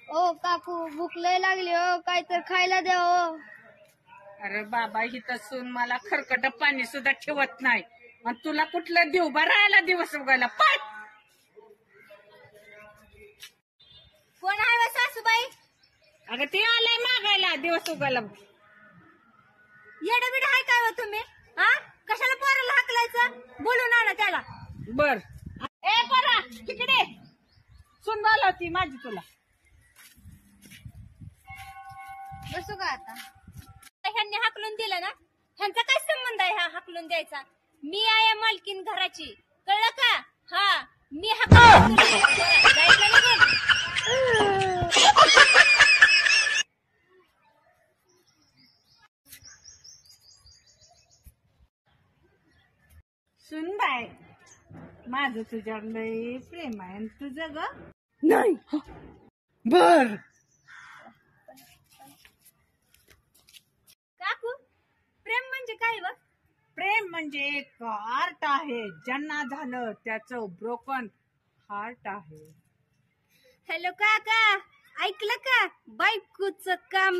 ओ काकू भूक लय लागली हो, काय तर खायला द्या हो. अरे बाबा हिथं सून मला खरकट पाणी सुद्धा ठेवत नाही आणि तुला कुठलं देऊ बा राहायला दिवस उगायला पाय. कोण आहे व सासूबाई? अगं ते आलंय मागायला दिवस उगायला. येडबिड आहे काय व तुम्ही? हा कशाला पोराला हाकलायचं? बोलून आणा त्याला. बर ए परा तिकडे सून बोलावती माझी तुला. बसू का आता? ह्यांनी हाकलून दिलं ना, ह्यांचा काय संबंध आहे हा हाकलून द्यायचा? मी आहे मालकीन घराची, कळलं का? हा मी हाकलून जायचं लगेच. सुनबाई माझं तुझ्यावर लय प्रेम आहे. तुझं ग नाही बर. काकू प्रेम म्हणजे काय व? प्रेम म्हणजे एक आर्ट आहे. ज्यांना झालं त्याचं ब्रोकन हार्ट आहे. हॅलो काका, ऐकलं का? बायकोचं काम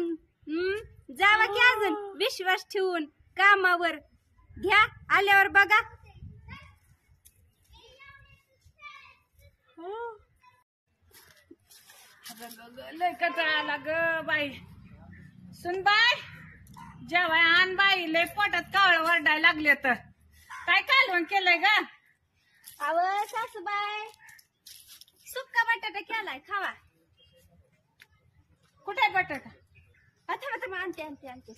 जावा की अजून विश्वास ठेवून कामावर. घ्या आल्यावर बघा. लय कटाळा ग बाई. सुनबाई जेवाय आण बाई, लय पोटात कावळ वरडायला लागले. तर काय कालवण केलंय ग? अव सासूबाई सुक्का बटाटा केलाय, खावा. कुठे बटाटा? आता आणते आणते आणते.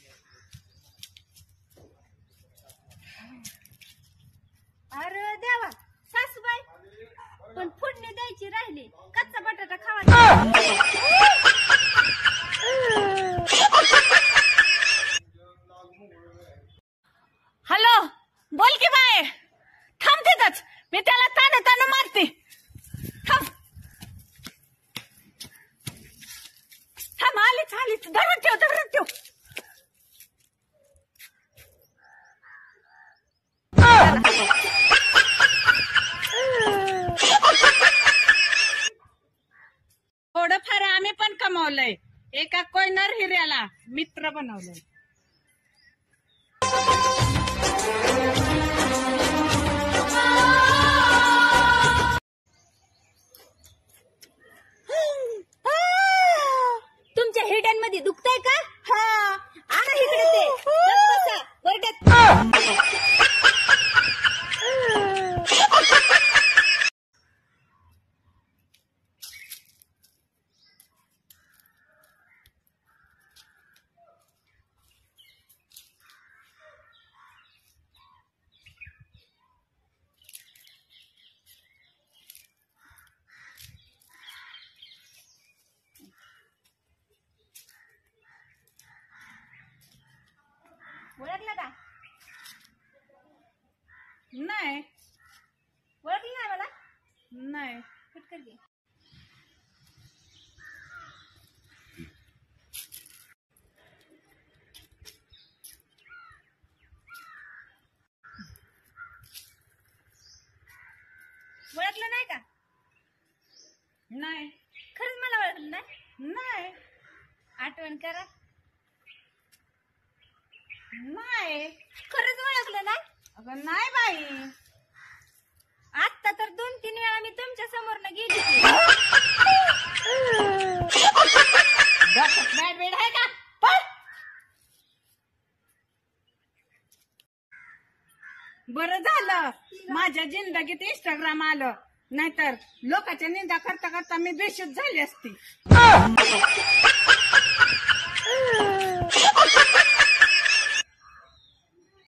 अरे देवा सासूबाई, पण फोडणी द्यायची राहिली. कच्चा बटाटा खावा. हॅलो बोल की बाय. थांब तिथंच, मी त्याला ताना मारते. थांब थांब, आलीच धरून ठेव. थोडंफार आम्ही पण कमावलंय. एका कोयनर हिऱ्याला मित्र बनवलंय. तुमच्या हिरड्यांमध्ये दुखतंय का? हा आणा इकडे ते. बसा वर्गात. ओळखलं का? नाही ओळखलं नाही मला? नाही. पटकन घे. ओळखलं नाही का? नाही. खरंच मला ओळखलं नाही? नाही. आठवण करा. नाही. खरंच ओळखलं नाही? अगं नाही बाई. आता तर 2-3 वेळा मी तुमच्या समोरनं गेली. बॅड बेड आहे का? पण बरं झालं माझ्या जिंदगीत इंस्टाग्राम आलं, नाहीतर लोकांच्या निंदा करता करता मी बेशुद्ध झाली असती.